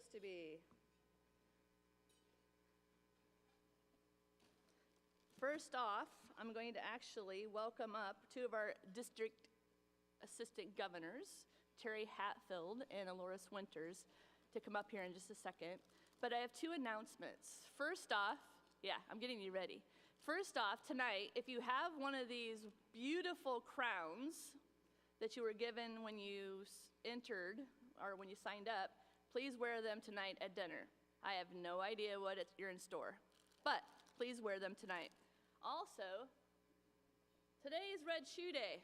supposed to be. First off, I'm going to actually welcome up two of our district assistant governors, Terry Hatfield and Aloris Winters, to come up here in just a second. But I have two announcements. First off, yeah, I'm getting you ready. First off, tonight, if you have one of these beautiful crowns that you were given when you entered or when you signed up, please wear them tonight at dinner. I have no idea what you're in store, but please wear them tonight. Also, today is Red Shoe Day.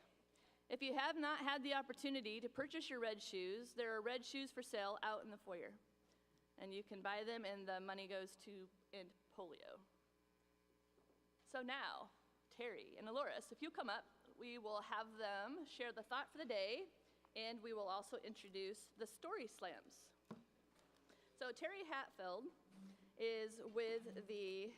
If you have not had the opportunity to purchase your red shoes, there are red shoes for sale out in the foyer. And you can buy them and the money goes to end polio. So now, Terry and Aloris, if you come up, we will have them share the thought for the day, and we will also introduce the story slams. So Terry Hatfield is with the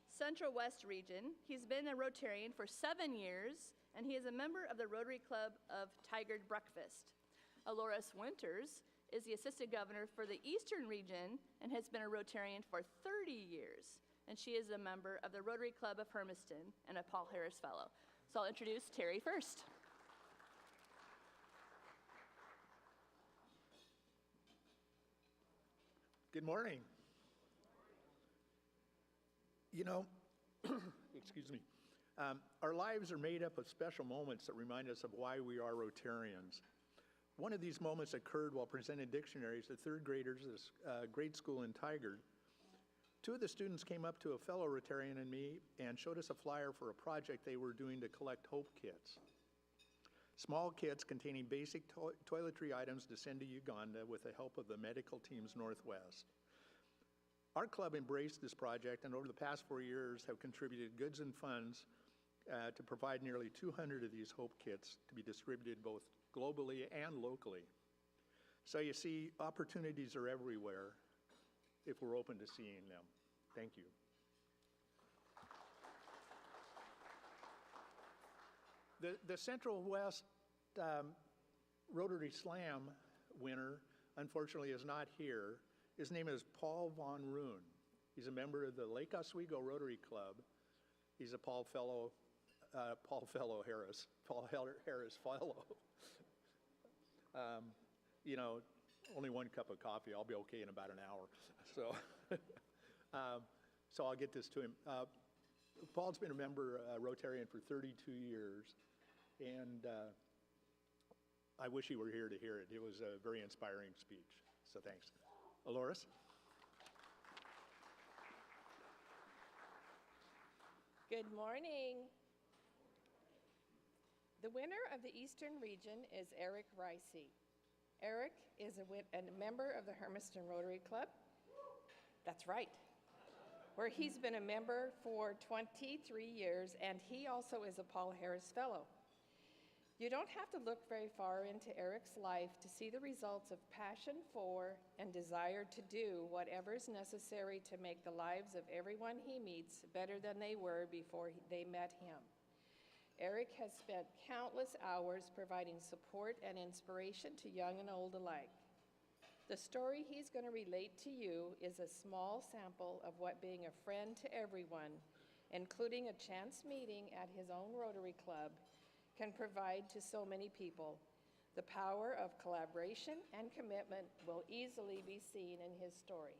Central West region. He's been a Rotarian for 7 years, and he is a member of the Rotary Club of Tigered Breakfast. Aloris Winters is the assistant governor for the Eastern region and has been a Rotarian for 30 years. And she is a member of the Rotary Club of Hermiston and a Paul Harris Fellow. So I'll introduce Terry first. Good morning. You know, excuse me, our lives are made up of special moments that remind us of why we are Rotarians. One of these moments occurred while presenting dictionaries to third graders at a grade school in Tigard. Two of the students came up to a fellow Rotarian and me and showed us a flyer for a project they were doing to collect Hope Kits. Small kits containing basic toiletry items to send to Uganda with the help of the medical teams Northwest. Our club embraced this project and over the past 4 years have contributed goods and funds to provide nearly 200 of these Hope Kits to be distributed both globally and locally. So you see, opportunities are everywhere if we're open to seeing them. Thank you. The Central West Rotary Slam winner, unfortunately, is not here. His name is Paul Von Roon. He's a member of the Lake Oswego Rotary Club. He's a Paul Harris Fellow. You know, only one cup of coffee. I'll be okay in about an hour. So, so I'll get this to him. Paul's been a member, Rotarian for 32 years, and I wish he were here to hear it. It was a very inspiring speech. So thanks. Aloris? Good morning. The winner of the Eastern region is Eric Ricey. Eric is a member of the Hermiston Rotary Club. That's right, where he's been a member for 23 years, and he also is a Paul Harris Fellow. You don't have to look very far into Eric's life to see the results of passion for and desire to do whatever is necessary to make the lives of everyone he meets better than they were before they met him. Eric has spent countless hours providing support and inspiration to young and old alike. The story he's going to relate to you is a small sample of what being a friend to everyone, including a chance meeting at his own Rotary Club, can provide to so many people. The power of collaboration and commitment will easily be seen in his story.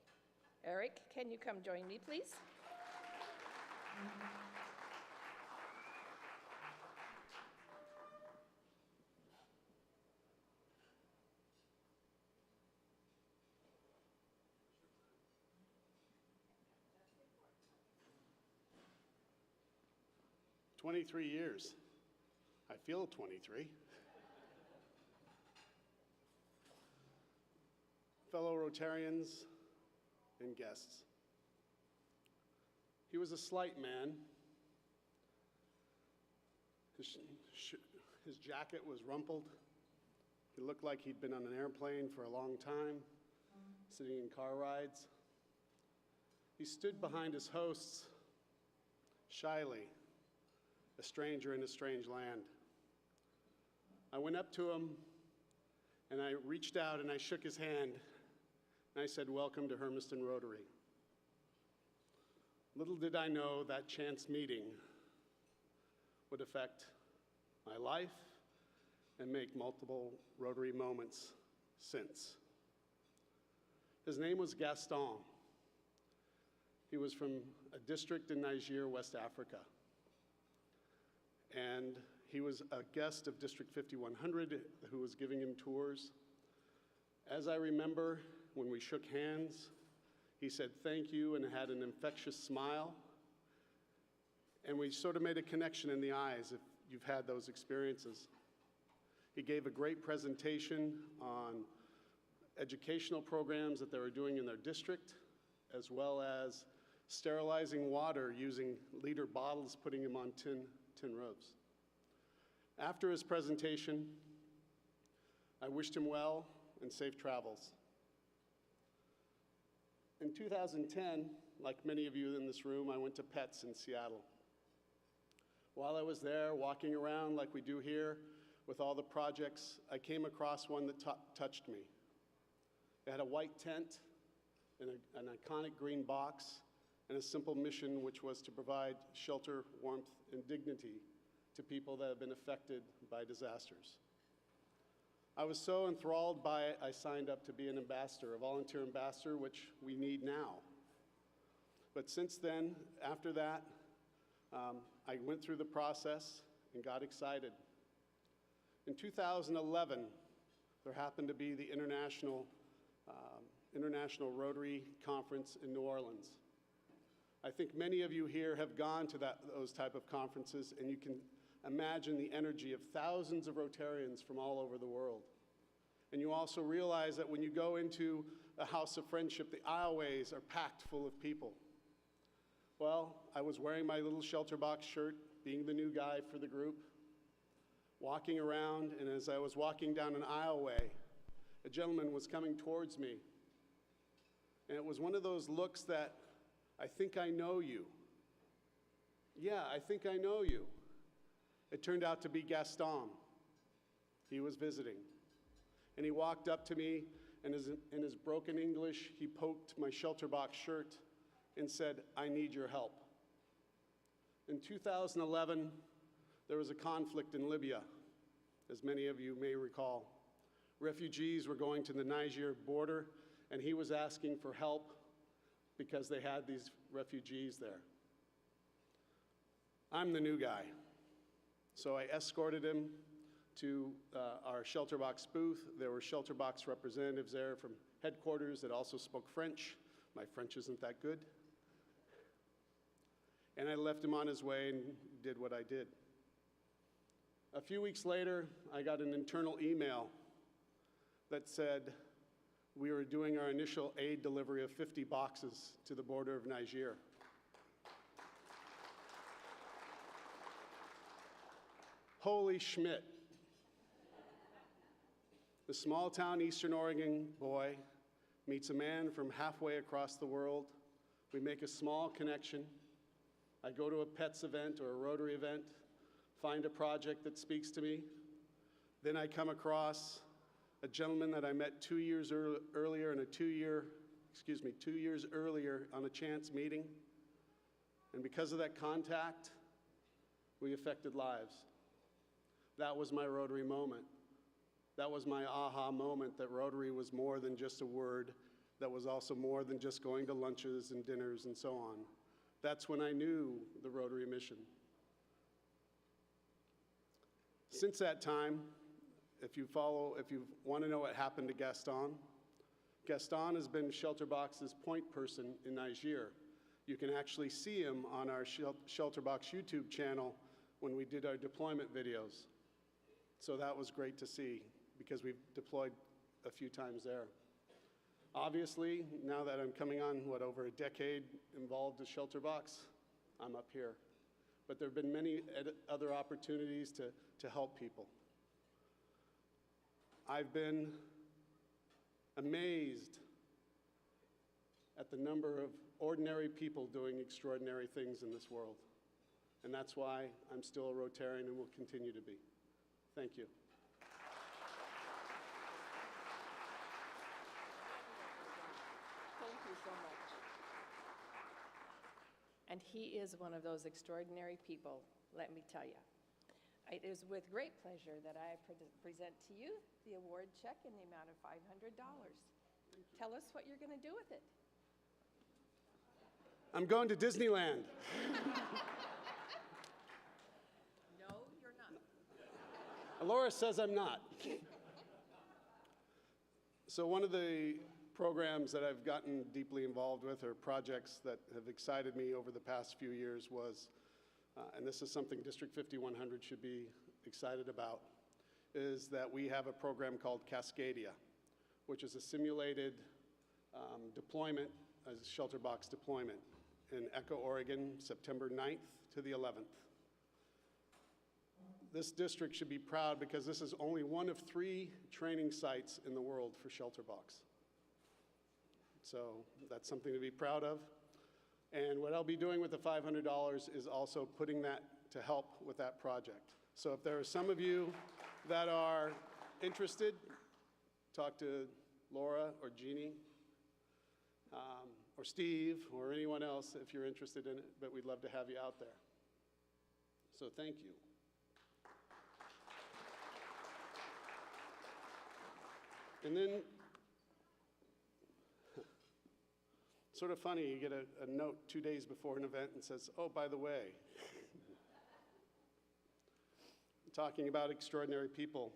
Eric, can you come join me, please? "23 years. I feel 23. Fellow Rotarians and guests. He was a slight man. His jacket was rumpled. He looked like he'd been on an airplane for a long time, sitting in car rides. He stood behind his hosts, shyly, a stranger in a strange land. I went up to him, and I reached out and I shook his hand, and I said, "Welcome to Hermiston Rotary." Little did I know that chance meeting would affect my life and make multiple Rotary moments since. His name was Gaston. He was from a district in Niger, West Africa. And he was a guest of District 5100 who was giving him tours. As I remember, when we shook hands, he said thank you and had an infectious smile. And we sort of made a connection in the eyes if you've had those experiences. He gave a great presentation on educational programs that they were doing in their district, as well as sterilizing water using liter bottles, putting them on tin roofs. After his presentation, I wished him well and safe travels. In 2010, like many of you in this room, I went to PETS in Seattle. While I was there, walking around like we do here with all the projects, I came across one that touched me. It had a white tent and an iconic green box and a simple mission, which was to provide shelter, warmth, and dignity to people that have been affected by disasters. I was so enthralled by it, I signed up to be an ambassador, a volunteer ambassador, which we need now. But since then, after that, I went through the process and got excited. In 2011, there happened to be the International Rotary Conference in New Orleans. I think many of you here have gone to those type of conferences, and you can imagine the energy of thousands of Rotarians from all over the world. And you also realize that when you go into a house of friendship, the aisleways are packed full of people. Well, I was wearing my little shelter box shirt, being the new guy for the group, walking around, and as I was walking down an aisleway, a gentleman was coming towards me. And it was one of those looks that, I think I know you. Yeah, I think I know you. It turned out to be Gaston. He was visiting. And he walked up to me, and in his broken English, he poked my shelter box shirt and said, "I need your help." In 2011, there was a conflict in Libya, as many of you may recall. Refugees were going to the Niger border, and he was asking for help because they had these refugees there. I'm the new guy, so I escorted him to our shelter box booth. There were shelter box representatives there from headquarters that also spoke French. My French isn't that good. And I left him on his way and did what I did. A few weeks later, I got an internal email that said we were doing our initial aid delivery of 50 boxes to the border of Niger. Holy Schmidt. The small town Eastern Oregon boy meets a man from halfway across the world. We make a small connection. I go to a PETS event or a Rotary event, find a project that speaks to me. Then I come across a gentleman that I met 2 years earlier in a 2 years earlier on a chance meeting. And because of that contact, we affected lives. That was my Rotary moment. That was my aha moment that Rotary was more than just a word, that was also more than just going to lunches and dinners and so on. That's when I knew the Rotary mission. Since that time, if you want to know what happened to Gaston, Gaston has been Shelterbox's point person in Niger. You can actually see him on our Shelterbox YouTube channel when we did our deployment videos. So that was great to see because we've deployed a few times there. Obviously, now that I'm coming on, over a decade involved with Shelterbox, I'm up here. But there have been many other opportunities to help people. I've been amazed at the number of ordinary people doing extraordinary things in this world. And that's why I'm still a Rotarian and will continue to be. Thank you. so much. And he is one of those extraordinary people, let me tell you. It is with great pleasure that I present to you the award check in the amount of $500. Tell us what you're going to do with it. I'm going to Disneyland. No, you're not. Laura says I'm not. So one of the programs that I've gotten deeply involved with, or projects that have excited me over the past few years, was, and this is something District 5100 should be excited about, is that we have a program called Cascadia, which is a simulated deployment, a shelter box deployment in Echo, Oregon, September 9th to the 11th. This district should be proud because this is only one of 3 training sites in the world for shelter box. So that's something to be proud of. And what I'll be doing with the $500 is also putting that to help with that project. So if there are some of you that are interested, talk to Laura or Jeannie, or Steve, or anyone else if you're interested in it, but we'd love to have you out there. So thank you. And then, sort of funny, you get a note 2 days before an event and says, oh, by the way, talking about extraordinary people,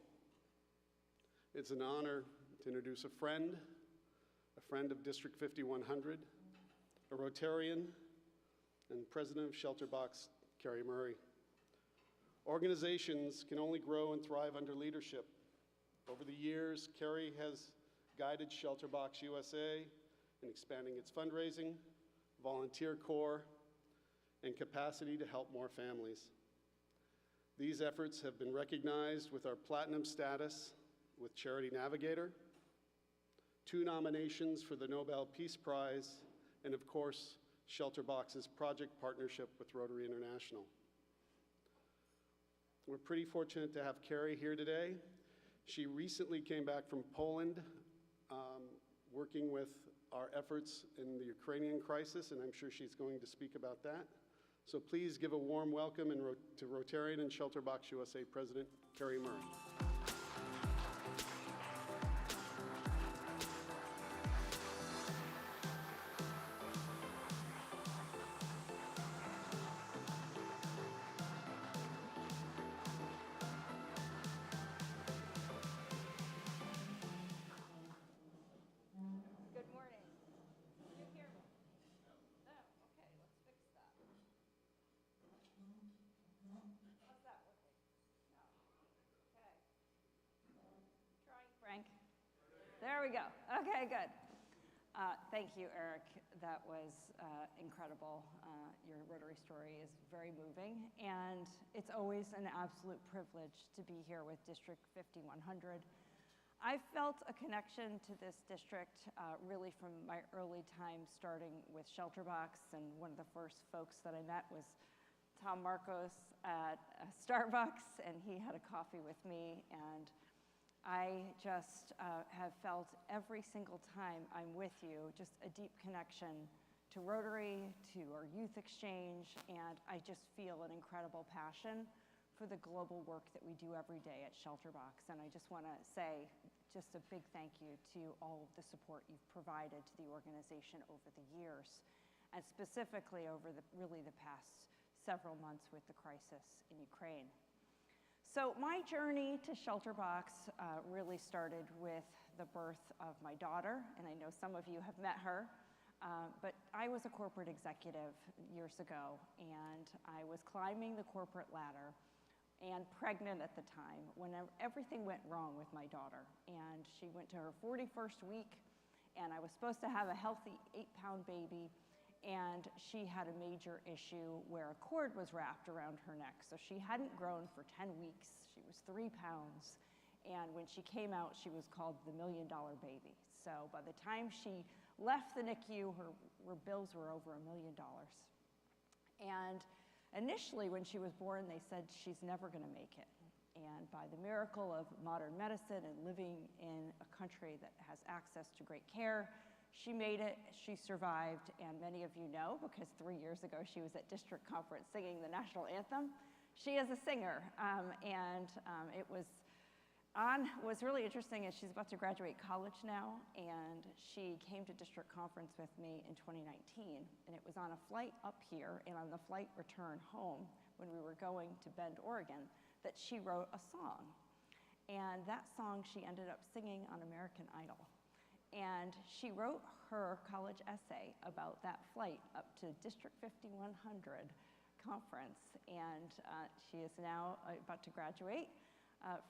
it's an honor to introduce a friend of District 5100, a Rotarian, and president of Shelter Box, Carrie Murray. Organizations can only grow and thrive under leadership. Over the years, Carrie has guided Shelter Box USA in expanding its fundraising, volunteer corps, and capacity to help more families. These efforts have been recognized with our platinum status with Charity Navigator, 2 nominations for the Nobel Peace Prize, and of course, Shelter Box's project partnership with Rotary International. We're pretty fortunate to have Carrie here today. She recently came back from Poland, working with our efforts in the Ukrainian crisis, and I'm sure she's going to speak about that. So please give a warm welcome to Rotarian and Shelter Box USA President Carrie Murray. Good morning. Can you hear me? No? Okay, let's fix that. How's that working? No. Okay. Trying, Frank. There we go. Okay, good. Thank you, Eric. That was incredible. Your Rotary story is very moving, and it's always an absolute privilege to be here with District 5100. I felt a connection to this district really from my early time starting with Shelter Box, and one of the first folks that I met was Tom Marcos at Starbucks, and he had a coffee with me, and I just have felt every single time I'm with you just a deep connection to Rotary, to our youth exchange, and I just feel an incredible passion for the global work that we do every day at Shelter Box. And I just want to say just a big thank you to all of the support you've provided to the organization over the years, and specifically over really the past several months with the crisis in Ukraine. So my journey to Shelter Box really started with the birth of my daughter, and I know some of you have met her, but I was a corporate executive years ago, and I was climbing the corporate ladder and pregnant at the time when everything went wrong with my daughter. And she went to her 41st week, and I was supposed to have a healthy 8-pound baby, and she had a major issue where a cord was wrapped around her neck. So she hadn't grown for 10 weeks. She was 3 pounds. And when she came out, she was called the $1 Million Baby. So by the time she left the NICU, her bills were over $1 million. And initially, when she was born, they said she's never going to make it. And by the miracle of modern medicine and living in a country that has access to great care, She made it, she survived, and many of you know, because 3 years ago she was at district conference singing the national anthem. She is a singer, it was really interesting as she's about to graduate college now, and she came to district conference with me in 2019, and it was on a flight up here and on the flight return home when we were going to Bend, Oregon, that she wrote a song. And that song she ended up singing on American Idol. And she wrote her college essay about that flight up to District 5100 conference, and she is now about to graduate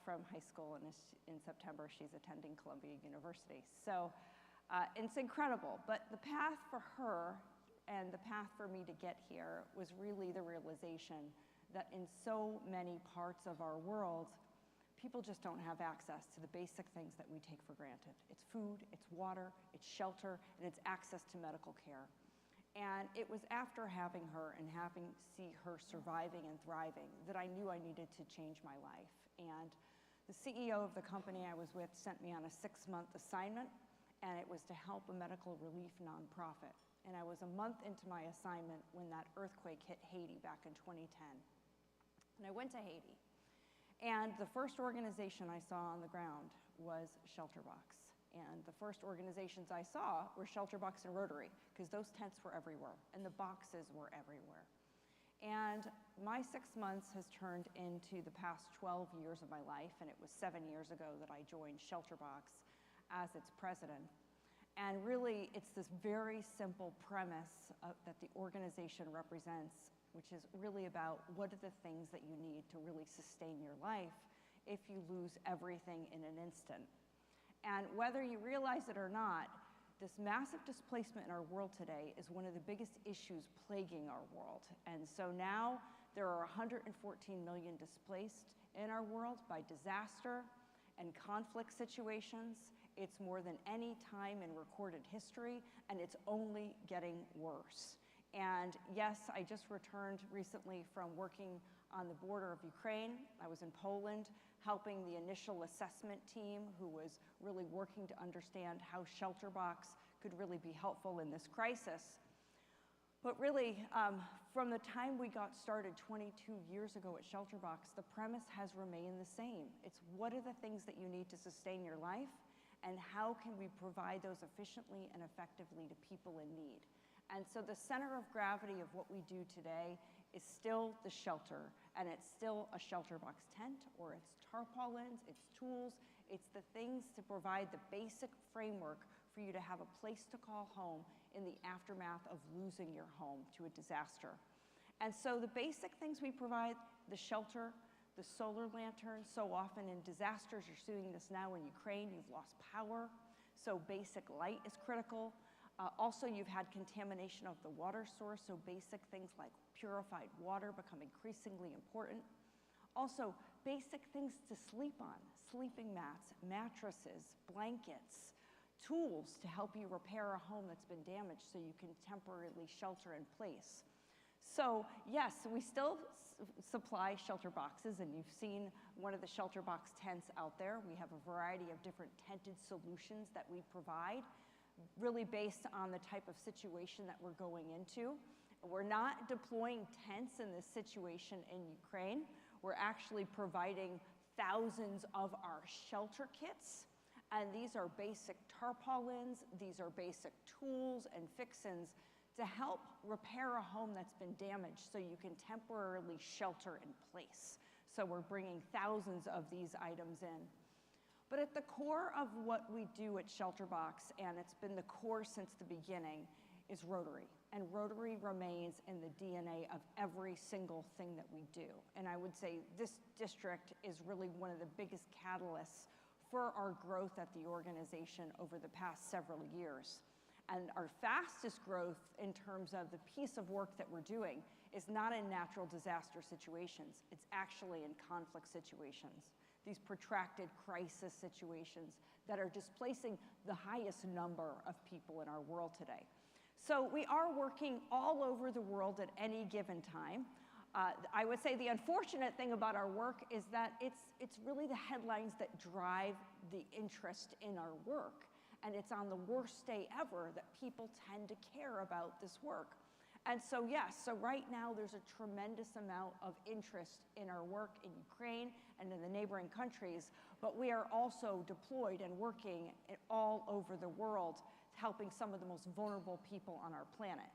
from high school, and in September she's attending Columbia University. So it's incredible, but the path for her and the path for me to get here was really the realization that in so many parts of our world, people just don't have access to the basic things that we take for granted. It's food, it's water, it's shelter, and it's access to medical care. And it was after having her and see her surviving and thriving that I knew I needed to change my life. And the CEO of the company I was with sent me on a 6-month assignment, and it was to help a medical relief nonprofit. And I was a month into my assignment when that earthquake hit Haiti back in 2010. And I went to Haiti. And the first organization I saw on the ground was Shelterbox. And the first organizations I saw were Shelterbox and Rotary, because those tents were everywhere, and the boxes were everywhere. And my 6 months has turned into the past 12 years of my life, and it was 7 years ago that I joined Shelterbox as its president. And really, it's this very simple premise that the organization represents, which is really about what are the things that you need to really sustain your life if you lose everything in an instant. And whether you realize it or not, this massive displacement in our world today is one of the biggest issues plaguing our world. And so now there are 114 million displaced in our world by disaster and conflict situations. It's more than any time in recorded history, and it's only getting worse. And yes, I just returned recently from working on the border of Ukraine. I was in Poland helping the initial assessment team who was really working to understand how Shelterbox could really be helpful in this crisis. But really, from the time we got started 22 years ago at Shelterbox, the premise has remained the same. It's what are the things that you need to sustain your life, and how can we provide those efficiently and effectively to people in need? And so the center of gravity of what we do today is still the shelter, and it's still a Shelterbox tent, or it's tarpaulins, it's tools, it's the things to provide the basic framework for you to have a place to call home in the aftermath of losing your home to a disaster. And so the basic things we provide, the shelter, the solar lantern, so often in disasters, you're seeing this now in Ukraine, you've lost power, so basic light is critical. Also, you've had contamination of the water source, so basic things like purified water become increasingly important. Also, basic things to sleep on, sleeping mats, mattresses, blankets, tools to help you repair a home that's been damaged so you can temporarily shelter in place. So yes, we still supply shelter boxes, and you've seen one of the shelter box tents out there. We have a variety of different tented solutions that we provide, really based on the type of situation that we're going into. We're not deploying tents in this situation in Ukraine. We're actually providing thousands of our shelter kits, and these are basic tarpaulins, these are basic tools and fixins to help repair a home that's been damaged so you can temporarily shelter in place. So we're bringing thousands of these items in. But at the core of what we do at Shelterbox, and it's been the core since the beginning, is Rotary. And Rotary remains in the DNA of every single thing that we do. And I would say this district is really one of the biggest catalysts for our growth at the organization over the past several years. And our fastest growth in terms of the piece of work that we're doing is not in natural disaster situations, it's actually in conflict situations. These protracted crisis situations that are displacing the highest number of people in our world today. So we are working all over the world at any given time. I would say the unfortunate thing about our work is that it's really the headlines that drive the interest in our work. and it's on the worst day ever that people tend to care about this work. And so yes, so right now there's a tremendous amount of interest in our work in Ukraine and in the neighboring countries, but we are also deployed and working all over the world, helping some of the most vulnerable people on our planet.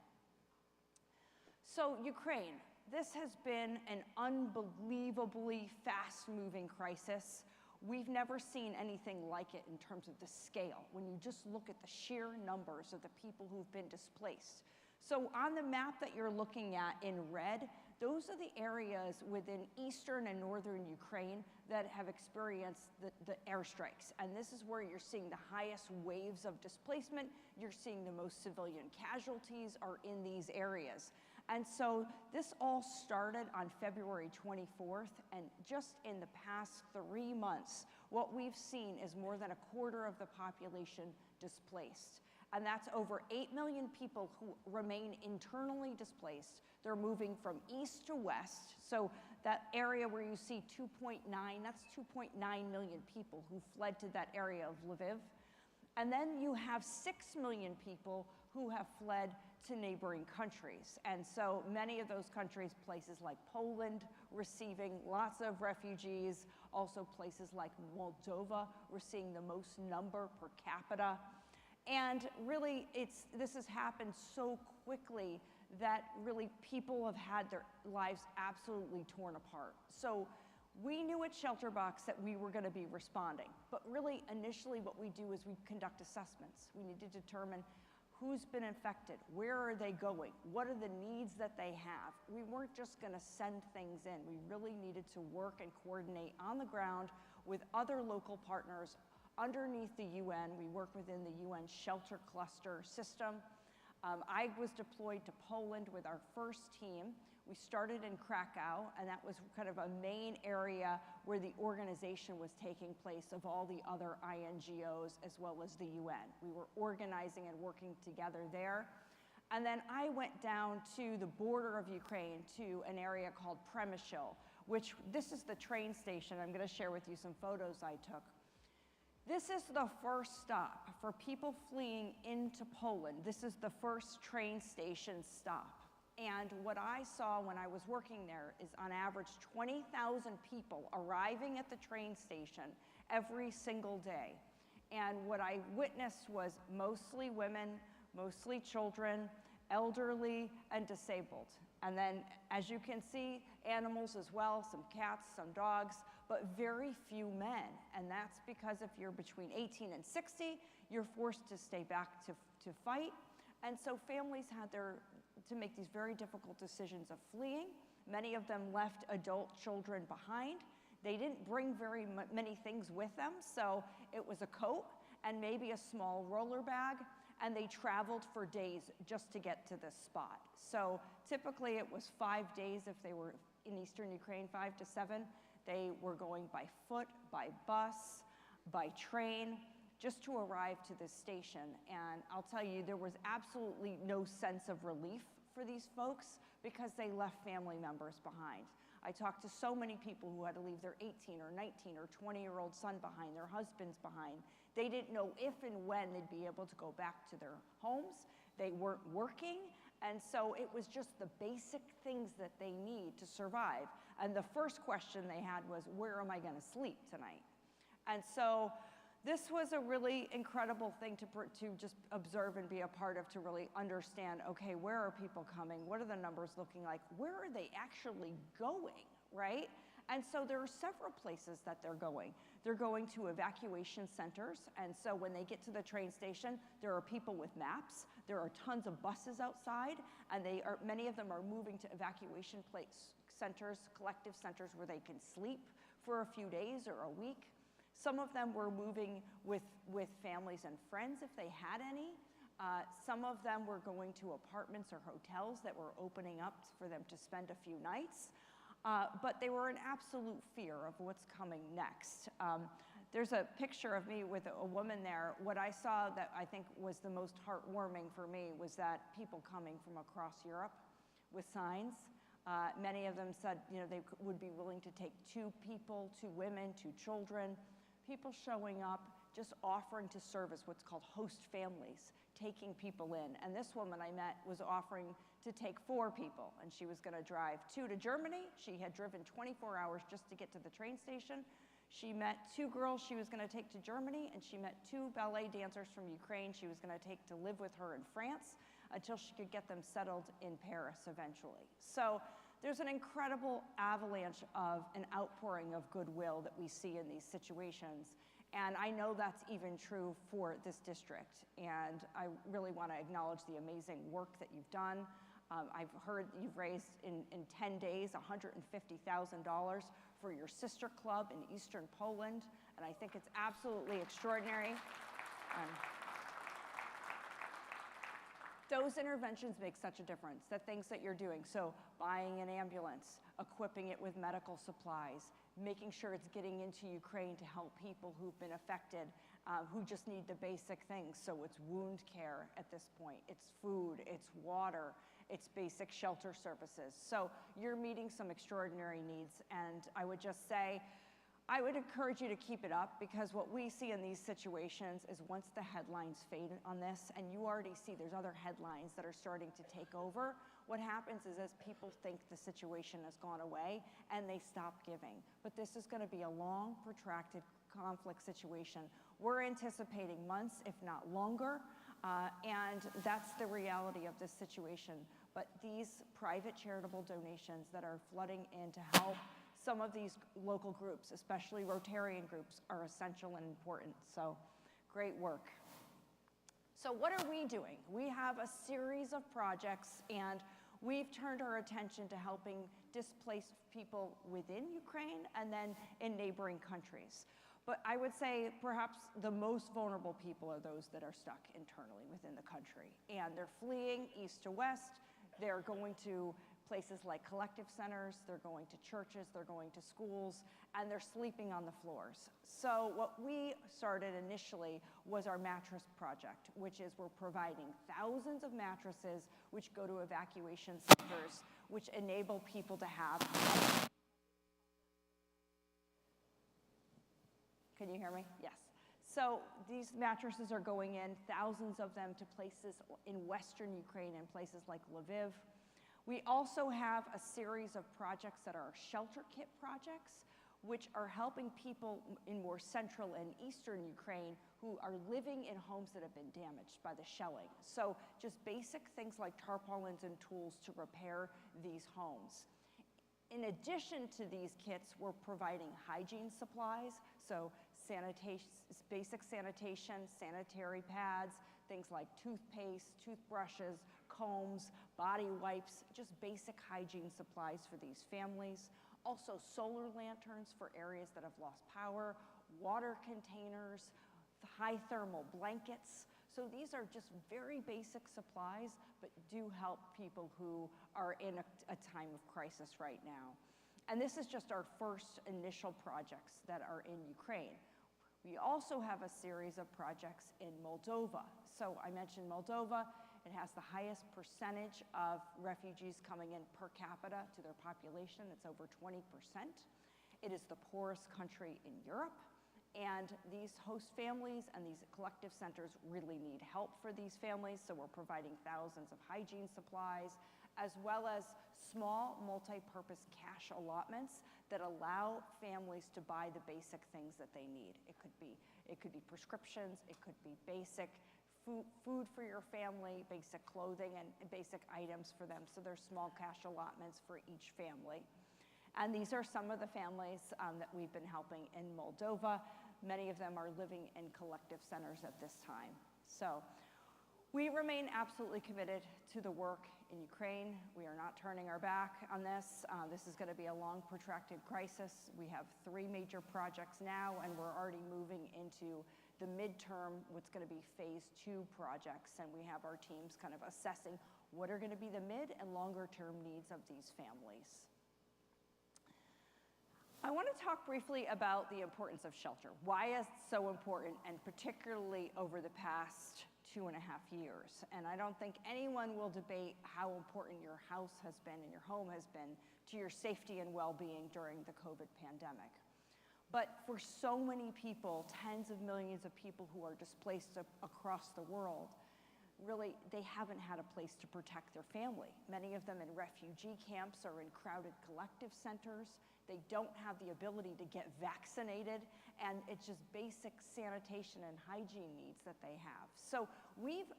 So Ukraine, this has been an unbelievably fast-moving crisis. We've never seen anything like it in terms of the scale, when you just look at the sheer numbers of the people who've been displaced. So on the map that you're looking at in red, those are the areas within eastern and northern Ukraine that have experienced the airstrikes. And this is where you're seeing the highest waves of displacement. You're seeing the most civilian casualties are in these areas. And so this all started on February 24th, and just in the past 3 months, what we've seen is more than a quarter of the population displaced. And that's over 8 million people who remain internally displaced. They're moving from east to west. So that area where you see 2.9, that's 2.9 million people who fled to that area of Lviv. And then you have 6 million people who have fled to neighboring countries. And so many of those countries, places like Poland, receiving lots of refugees, also places like Moldova, we're seeing the most number per capita. And really, this has happened so quickly that really people have had their lives absolutely torn apart. So we knew at Shelterbox that we were going to be responding. But really, initially, what we do is we conduct assessments. We need to determine who's been infected, where are they going, what are the needs that they have. We weren't just going to send things in. We really needed to work and coordinate on the ground with other local partners. Underneath the UN, we work within the UN shelter cluster system. I was deployed to Poland with our first team. We started in Krakow, and that was kind of a main area where the organization was taking place of all the other INGOs as well as the UN. We were organizing and working together there. And then I went down to the border of Ukraine to an area called Przemysl, which this is the train station. I'm going to share with you some photos I took. This is the first stop for people fleeing into Poland. This is the first train station stop. And what I saw when I was working there is on average 20,000 people arriving at the train station every single day. And what I witnessed was mostly women, mostly children, elderly, and disabled. And then, as you can see, animals as well, some cats, some dogs, but very few men. And that's because if you're between 18 and 60, you're forced to stay back to fight. And so families had to make these very difficult decisions of fleeing. Many of them left adult children behind. They didn't bring very many things with them, so it was a coat and maybe a small roller bag, and they traveled for days just to get to this spot. So typically it was 5 days if they were in eastern Ukraine, 5 to 7. They were going by foot, by bus, by train, just to arrive to this station. And I'll tell you, there was absolutely no sense of relief for these folks because they left family members behind. I talked to so many people who had to leave their 18 or 19 or 20-year-old son behind, their husbands behind. They didn't know if and when they'd be able to go back to their homes. They weren't working, and so it was just the basic things that they need to survive. And the first question they had was, where am I going to sleep tonight? And so this was a really incredible thing to just observe and be a part of, to really understand, okay, where are people coming? What are the numbers looking like? Where are they actually going, right? And so there are several places that they're going. They're going to evacuation centers, and so when they get to the train station, there are people with maps. There are tons of buses outside, and many of them are moving to evacuation centers, collective centers where they can sleep for a few days or a week. Some of them were moving with families and friends if they had any. Some of them were going to apartments or hotels that were opening up for them to spend a few nights. But they were in absolute fear of what's coming next. There's a picture of me with a woman there. What I saw that I think was the most heartwarming for me was that people coming from across Europe with signs. Many of them said, they would be willing to take 2 people, 2 women, 2 children. People showing up just offering to serve as what's called host families, taking people in. And this woman I met was offering to take 4 people, and she was gonna drive 2 to Germany. She had driven 24 hours just to get to the train station. She met 2 girls she was gonna take to Germany, and she met 2 ballet dancers from Ukraine she was gonna take to live with her in France until she could get them settled in Paris eventually. So there's an incredible avalanche of an outpouring of goodwill that we see in these situations. And I know that's even true for this district. And I really want to acknowledge the amazing work that you've done. I've heard you've raised in 10 days $150,000 for your sister club in Eastern Poland. And I think it's absolutely extraordinary. Those interventions make such a difference, the things that you're doing. So buying an ambulance, equipping it with medical supplies, making sure it's getting into Ukraine to help people who've been affected, who just need the basic things. So it's wound care at this point, it's food, it's water, it's basic shelter services. So you're meeting some extraordinary needs, and I would just say, I would encourage you to keep it up, because what we see in these situations is once the headlines fade on this, and you already see there's other headlines that are starting to take over, what happens is as people think the situation has gone away and they stop giving. But this is going to be a long, protracted conflict situation. We're anticipating months, if not longer, and that's the reality of this situation. But these private charitable donations that are flooding in to help some of these local groups, especially Rotarian groups, are essential and important. So great work. So what are we doing? We have a series of projects, and we've turned our attention to helping displaced people within Ukraine and then in neighboring countries. But I would say perhaps the most vulnerable people are those that are stuck internally within the country. And they're fleeing east to west. They're going to places like collective centers, they're going to churches, they're going to schools, and they're sleeping on the floors. So what we started initially was our mattress project, which is we're providing thousands of mattresses which go to evacuation centers, which enable people to have. Can you hear me? Yes. So these mattresses are going in, thousands of them, to places in Western Ukraine and places like Lviv. We also have a series of projects that are shelter kit projects, which are helping people in more central and eastern Ukraine who are living in homes that have been damaged by the shelling. So just basic things like tarpaulins and tools to repair these homes. In addition to these kits, we're providing hygiene supplies, so sanitation, basic sanitation, sanitary pads, things like toothpaste, toothbrushes, combs, body wipes, just basic hygiene supplies for these families. Also solar lanterns for areas that have lost power, water containers, high thermal blankets. So these are just very basic supplies, but do help people who are in a time of crisis right now. And this is just our first initial projects that are in Ukraine. We also have a series of projects in Moldova. So I mentioned Moldova. It has the highest percentage of refugees coming in per capita to their population. It's over 20%. It is the poorest country in Europe. And these host families and these collective centers really need help for these families. So we're providing thousands of hygiene supplies, as well as small multi-purpose cash allotments that allow families to buy the basic things that they need. It could be prescriptions, it could be basic food for your family, basic clothing, and basic items for them. So there's small cash allotments for each family. And these are some of the families that we've been helping in Moldova. Many of them are living in collective centers at this time. So we remain absolutely committed to the work in Ukraine. We are not turning our back on this. This is going to be a long, protracted crisis. We have 3 major projects now, and we're already moving into the midterm, what's going to be phase 2 projects. And we have our teams kind of assessing what are going to be the mid and longer term needs of these families. I want to talk briefly about the importance of shelter. Why is it so important, and particularly over the past 2.5 years? And I don't think anyone will debate how important your house has been and your home has been to your safety and well-being during the COVID pandemic. But for so many people, tens of millions of people who are displaced across the world, really, they haven't had a place to protect their family. Many of them in refugee camps or in crowded collective centers. They don't have the ability to get vaccinated, and it's just basic sanitation and hygiene needs that they have. So we've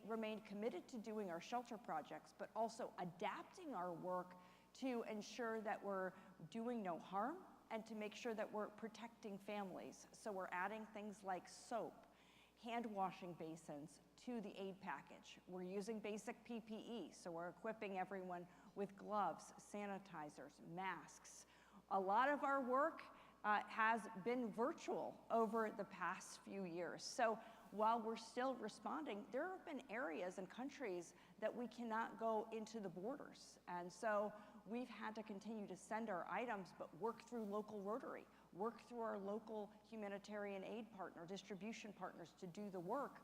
remained committed to doing our shelter projects, but also adapting our work to ensure that we're doing no harm and to make sure that we're protecting families. So we're adding things like soap, hand washing basins to the aid package. We're using basic PPE, so we're equipping everyone with gloves, sanitizers, masks. A lot of our work has been virtual over the past few years. So while we're still responding, there have been areas and countries that we cannot go into the borders. And so we've had to continue to send our items, but work through local Rotary, work through our local humanitarian aid partner, distribution partners to do the work.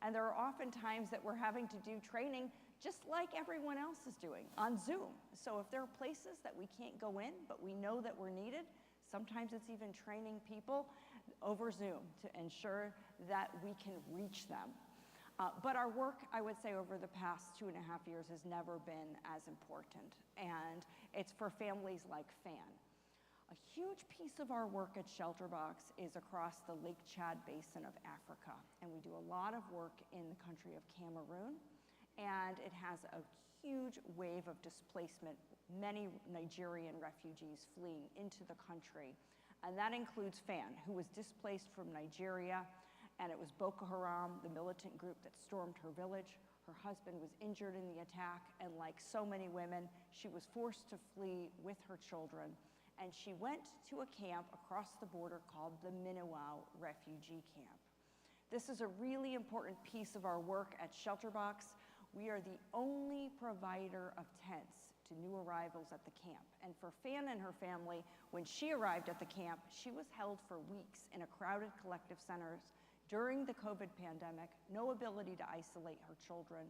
And there are often times that we're having to do training just like everyone else is doing on Zoom. So if there are places that we can't go in, but we know that we're needed, sometimes it's even training people over Zoom to ensure that we can reach them. But our work, I would say, over the past 2.5 years has never been as important. And it's for families like Fan. A huge piece of our work at Shelterbox is across the Lake Chad Basin of Africa. And we do a lot of work in the country of Cameroon. And it has a huge wave of displacement, many Nigerian refugees fleeing into the country. And that includes Fan, who was displaced from Nigeria. And it was Boko Haram, the militant group that stormed her village. Her husband was injured in the attack, and like so many women, she was forced to flee with her children. And she went to a camp across the border called the Minowao Refugee Camp. This is a really important piece of our work at Shelterbox. We are the only provider of tents to new arrivals at the camp. And for Fan and her family, when she arrived at the camp, she was held for weeks in a crowded collective centers during the COVID pandemic, no ability to isolate her children.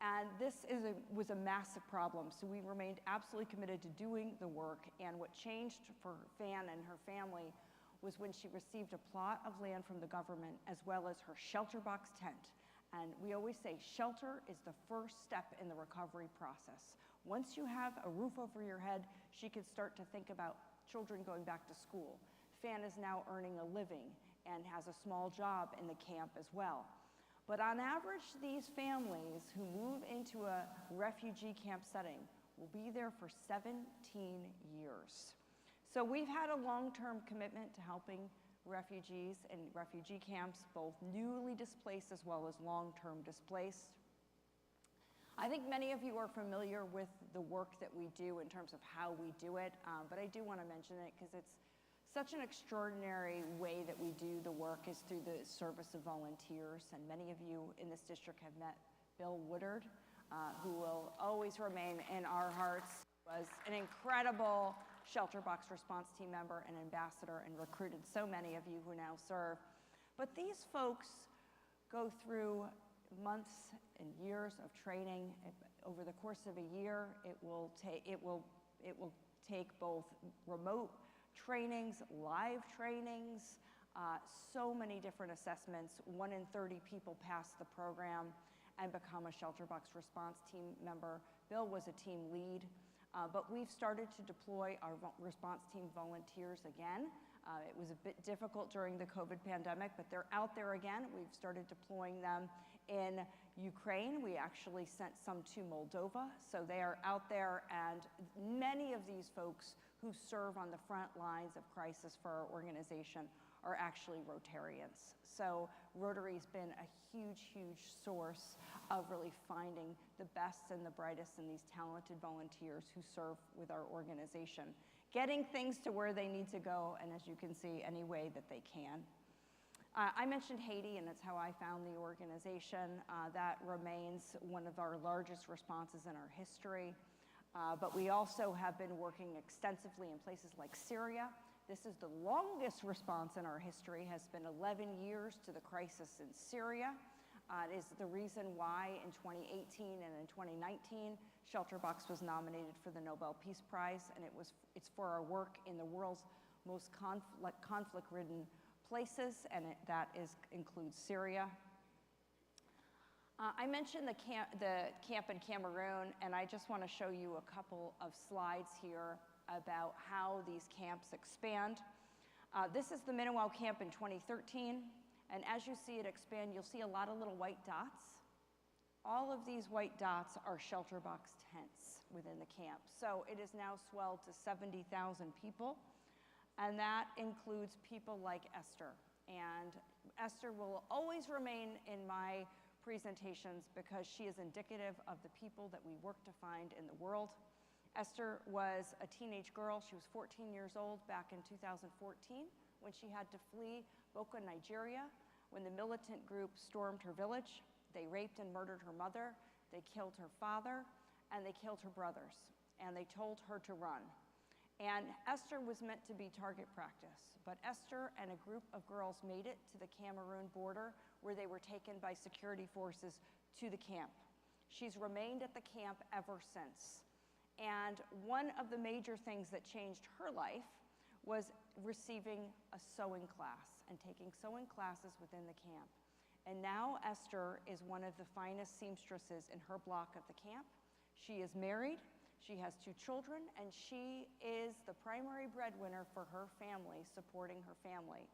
And this was a massive problem, so we remained absolutely committed to doing the work. And what changed for Fan and her family was when she received a plot of land from the government as well as her Shelterbox tent. And we always say shelter is the first step in the recovery process. Once you have a roof over your head, she could start to think about children going back to school. Fan is now earning a living and has a small job in the camp as well. But on average, these families who move into a refugee camp setting will be there for 17 years. So we've had a long-term commitment to helping refugees in refugee camps, both newly displaced as well as long-term displaced. I think many of you are familiar with the work that we do in terms of how we do it, but I do want to mention it because it's such an extraordinary way that we do the work is through the service of volunteers, and many of you in this district have met Bill Woodard, who will always remain in our hearts, was an incredible Shelterbox response team member and ambassador and recruited so many of you who now serve. But these folks go through months and years of training. Over the course of a year, it will take both remote trainings, live trainings, so many different assessments. 1 in 30 people pass the program and become a Shelterbox response team member. Bill was a team lead, but we've started to deploy our response team volunteers again. It was a bit difficult during the COVID pandemic, but they're out there again. We've started deploying them in Ukraine. We actually sent some to Moldova, so they are out there, and many of these folks who serve on the front lines of crisis for our organization are actually Rotarians. So Rotary's been a huge, huge source of really finding the best and the brightest in these talented volunteers who serve with our organization, getting things to where they need to go, and as you can see, any way that they can. I mentioned Haiti, and that's how I found the organization. That remains one of our largest responses in our history. But we also have been working extensively in places like Syria. This is the longest response in our history, has been 11 years to the crisis in Syria. It is the reason why in 2018 and in 2019, Shelterbox was nominated for the Nobel Peace Prize, and it's for our work in the world's most conflict-ridden places, and that includes Syria. I mentioned the camp in Cameroon, and I just want to show you a couple of slides here about how these camps expand. This is the Minuau camp in 2013, and as you see it expand, you'll see a lot of little white dots. All of these white dots are shelter box tents within the camp. So it is now swelled to 70,000 people, and that includes people like Esther. And Esther will always remain in my presentations because she is indicative of the people that we work to find in the world. Esther was a teenage girl. She was 14 years old back in 2014 when she had to flee Boko, Nigeria, when the militant group stormed her village. They raped and murdered her mother, they killed her father, and they killed her brothers, and they told her to run. And Esther was meant to be target practice, but Esther and a group of girls made it to the Cameroon border where they were taken by security forces to the camp. She's remained at the camp ever since. And one of the major things that changed her life was receiving a sewing class and taking sewing classes within the camp. And now Esther is one of the finest seamstresses in her block of the camp. She is married, she has 2 children, and she is the primary breadwinner for her family, supporting her family.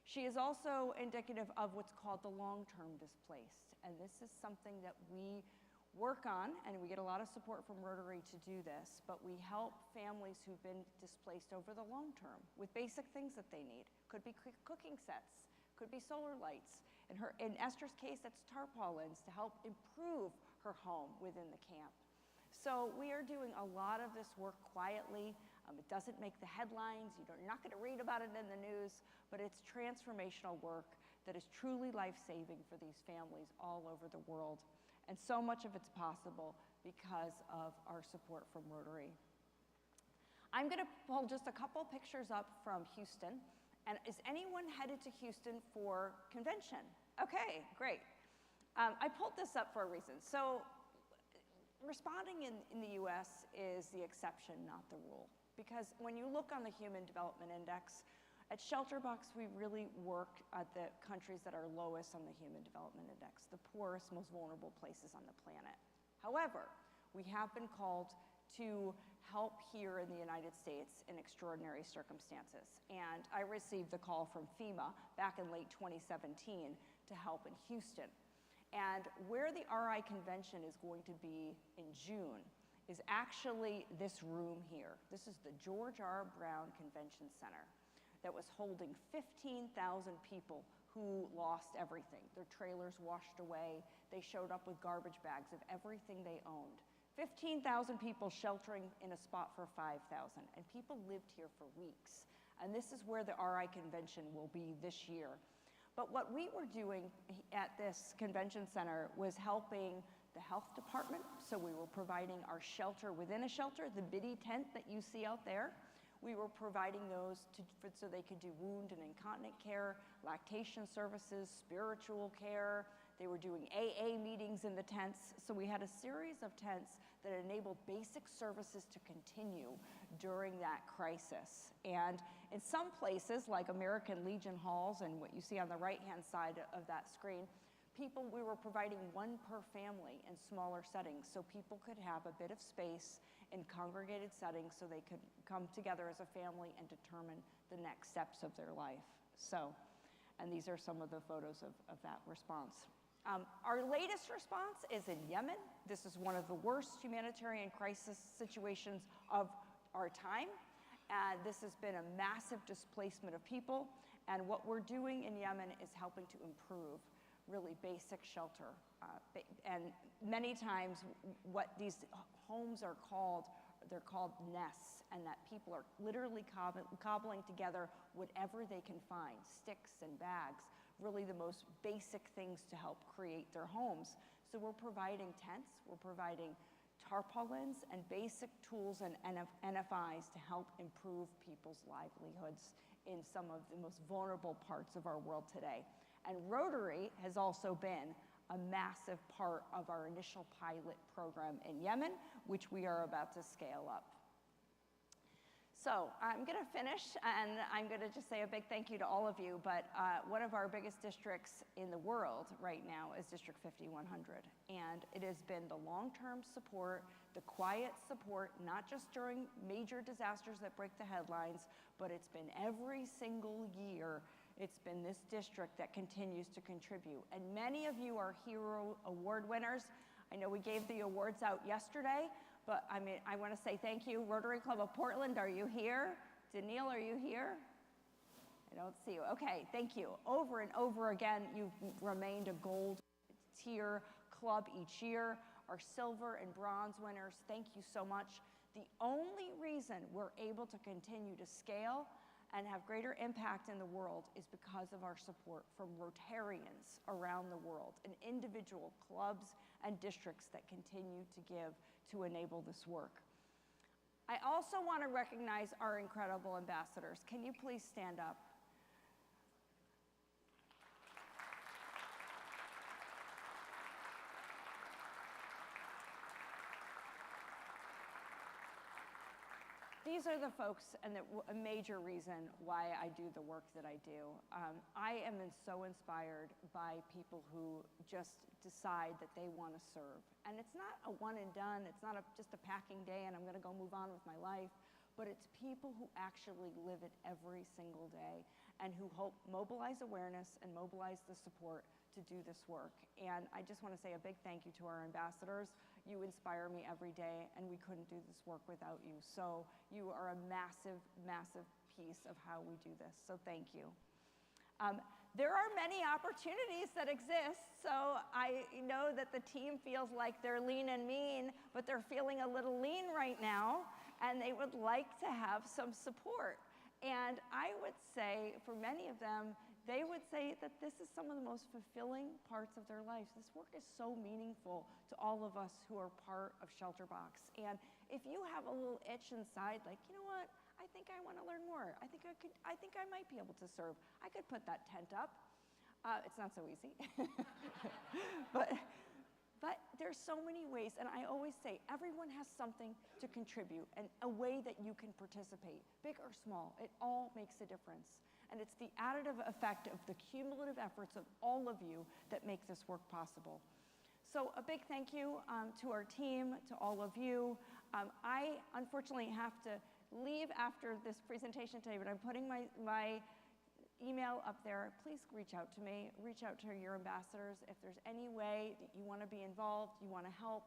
She is also indicative of what's called the long-term displaced. And this is something that we work on, and we get a lot of support from Rotary to do this, but we help families who've been displaced over the long term with basic things that they need. Could be cooking sets, could be solar lights. In Esther's case, that's tarpaulins to help improve her home within the camp. So we are doing a lot of this work quietly. It doesn't make the headlines. You're not going to read about it in the news, but it's transformational work that is truly life-saving for these families all over the world. And so much of it's possible because of our support from Rotary. I'm going to pull just a couple pictures up from Houston. And is anyone headed to Houston for convention? Okay, great. I pulled this up for a reason. So responding in the US is the exception, not the rule. Because when you look on the Human Development Index, at Shelterbox, we really work at the countries that are lowest on the Human Development Index, the poorest, most vulnerable places on the planet. However, we have been called to help here in the United States in extraordinary circumstances. And I received the call from FEMA back in late 2017 to help in Houston. And where the RI convention is going to be in June is actually this room here. This is the George R. Brown Convention Center that was holding 15,000 people who lost everything. Their trailers washed away. They showed up with garbage bags of everything they owned. 15,000 people sheltering in a spot for 5,000, and people lived here for weeks. And this is where the RI convention will be this year. But what we were doing at this convention center was helping the health department. So we were providing our shelter within a shelter, the biddy tent that you see out there. We were providing those so they could do wound and incontinent care, lactation services, spiritual care. They were doing AA meetings in the tents. So we had a series of tents that enabled basic services to continue during that crisis. And in some places, like American Legion halls and what you see on the right-hand side of that screen, we were providing one per family in smaller settings so people could have a bit of space in congregated settings so they could come together as a family and determine the next steps of their life. So, and these are some of the photos of that response. Our latest response is in Yemen. This is one of the worst humanitarian crisis situations of our time. This has been a massive displacement of people. And what we're doing in Yemen is helping to improve really basic shelter. And many times what these homes are called, they're called nests, and that people are literally cobbling together whatever they can find, sticks and bags, really the most basic things to help create their homes. So we're providing tents, we're providing tarpaulins and basic tools and NFIs to help improve people's livelihoods in some of the most vulnerable parts of our world today. And Rotary has also been a massive part of our initial pilot program in Yemen, which we are about to scale up. So I'm going to finish, and I'm going to just say a big thank you to all of you, but one of our biggest districts in the world right now is District 5100, and it has been the long-term support, the quiet support, not just during major disasters that break the headlines, but it's been every single year. It's been this district that continues to contribute, and many of you are Hero Award winners. I know we gave the awards out yesterday, but I want to say thank you. Rotary Club of Portland, are you here? Daniil, are you here? I don't see you. Okay, thank you. Over and over again, you've remained a gold tier club each year. Our silver and bronze winners, thank you so much. The only reason we're able to continue to scale and have greater impact in the world is because of our support from Rotarians around the world and individual clubs and districts that continue to give to enable this work. I also want to recognize our incredible ambassadors. Can you please stand up? These are the folks, and a major reason why I do the work that I do. I am so inspired by people who just decide that they want to serve. And it's not a one and done, it's not just a packing day and I'm going to go move on with my life, but it's people who actually live it every single day and who mobilize awareness and mobilize the support to do this work. And I just want to say a big thank you to our ambassadors. You inspire me every day, and we couldn't do this work without you. So you are a massive, massive piece of how we do this. So thank you. There are many opportunities that exist. So I know that the team feels like they're lean and mean, but they're feeling a little lean right now, and they would like to have some support. And I would say, for many of them, they would say that this is some of the most fulfilling parts of their lives. This work is so meaningful to all of us who are part of Shelterbox. And if you have a little itch inside, like, you know what, I think I want to learn more. I think I might be able to serve. I could put that tent up. It's not so easy. but there's so many ways, and I always say everyone has something to contribute and a way that you can participate, big or small. It all makes a difference. And it's the additive effect of the cumulative efforts of all of you that make this work possible. So a big thank you to our team, to all of you. I unfortunately have to leave after this presentation today, but I'm putting my email up there. Please reach out to me, reach out to your ambassadors. If there's any way that you want to be involved, you want to help,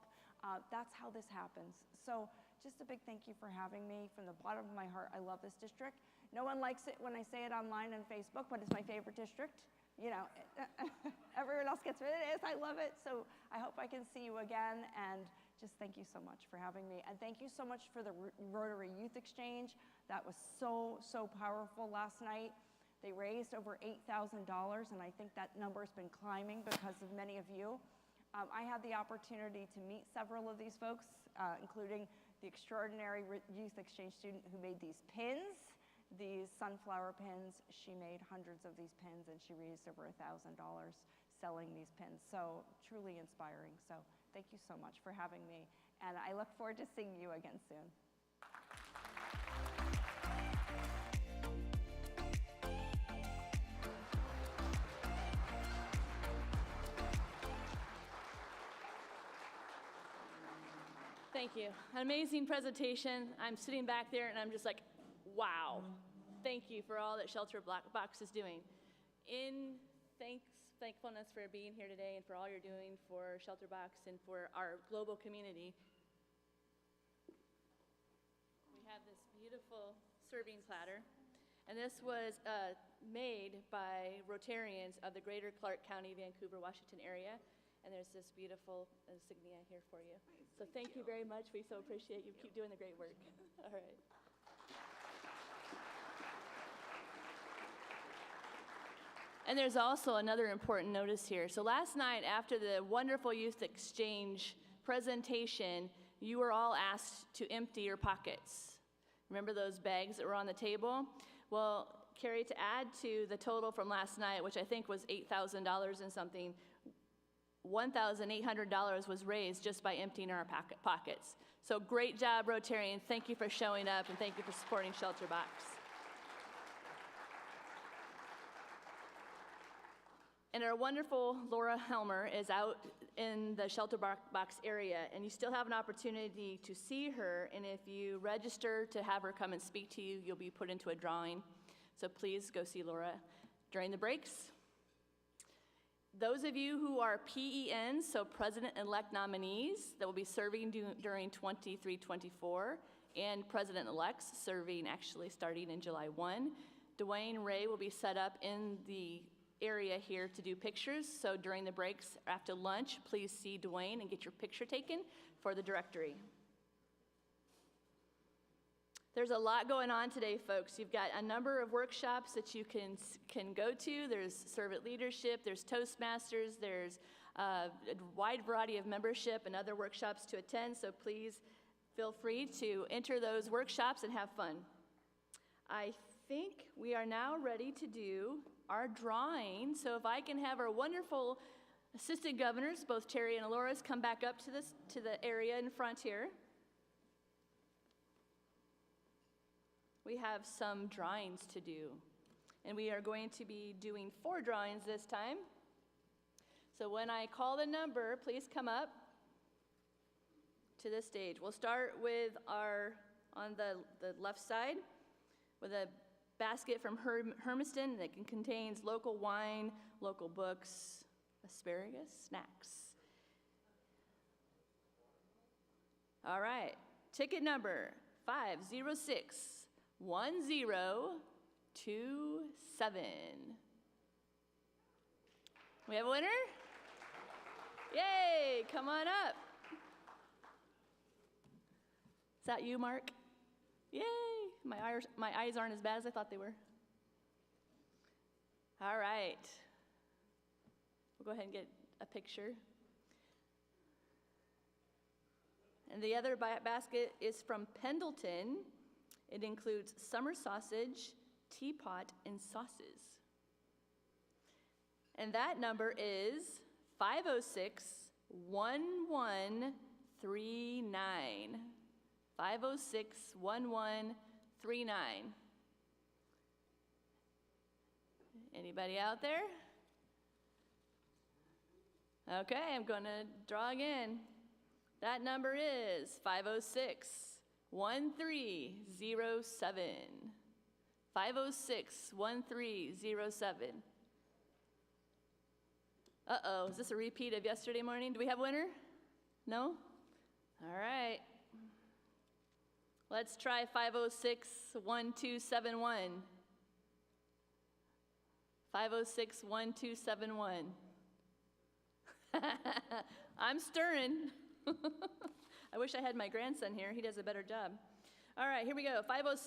that's how this happens. So just a big thank you for having me. From the bottom of my heart, I love this district. No one likes it when I say it online and Facebook, but it's my favorite district. You know, everyone else gets it. It is, I love it. So I hope I can see you again, and just thank you so much for having me. And thank you so much for the Rotary Youth Exchange. That was so, so powerful last night. They raised over $8,000, and I think that number has been climbing because of many of you. I had the opportunity to meet several of these folks, including the extraordinary Youth Exchange student who made these pins. These sunflower pins. She made hundreds of these pins, and she raised over $1,000 selling these pins. So truly inspiring. So thank you so much for having me, and I look forward to seeing you again soon. Thank you. An amazing presentation. I'm sitting back there and I'm just like, wow. Thank you for all that Shelterbox is doing. In thankfulness for being here today and for all you're doing for Shelterbox and for our global community, we have this beautiful serving platter. And this was made by Rotarians of the Greater Clark County, Vancouver, Washington area. And there's this beautiful insignia here for you. So thank you very much. We so appreciate you. Keep doing the great work. All right. And there's also another important notice here. So last night, after the wonderful Youth Exchange presentation, you were all asked to empty your pockets. Remember those bags that were on the table? Well, Carrie, to add to the total from last night, which I think was $8,000 and something, $1,800 was raised just by emptying our pockets. So great job, Rotarians. Thank you for showing up, and thank you for supporting Shelter Box. And our wonderful Laura Helmer is out in the Shelter Box area, and you still have an opportunity to see her, and if you register to have her come and speak to you, you'll be put into a drawing. So please go see Laura during the breaks. Those of you who are PENs, so President-elect nominees, that will be serving during 23-24, and President-elects serving actually starting in July 1, Dwayne Ray will be set up in the area here to do pictures. So during the breaks after lunch, please see Dwayne and get your picture taken for the directory. There's a lot going on today, folks. You've got a number of workshops that you can go to. There's servant leadership, there's Toastmasters, there's a wide variety of membership and other workshops to attend, so please feel free to enter those workshops and have fun. I think we are now ready to do our drawing, so if I can have our wonderful assistant governors, both Terry and Aloris, come back up to the area in front here. We have some drawings to do, and we are going to be doing 4 drawings this time. So when I call the number, please come up to the stage. We'll start with on the left side, with a basket from Hermiston that contains local wine, local books, asparagus, snacks. All right, ticket number 506-1027. We have a winner? Yay, come on up. Is that you, Mark? Yay, my eyes aren't as bad as I thought they were. All right, we'll go ahead and get a picture. And the other basket is from Pendleton. It includes summer sausage, teapot, and sauces. And that number is 506-1139. 506-1139. Anybody out there? Okay, I'm going to draw again. That number is 506-1307. 506-1307. Uh-oh, is this a repeat of yesterday morning? Do we have a winner? No? All right. Let's try 506-1271. 506-1271. I'm stirring. I wish I had my grandson here. He does a better job. All right, here we go. 506.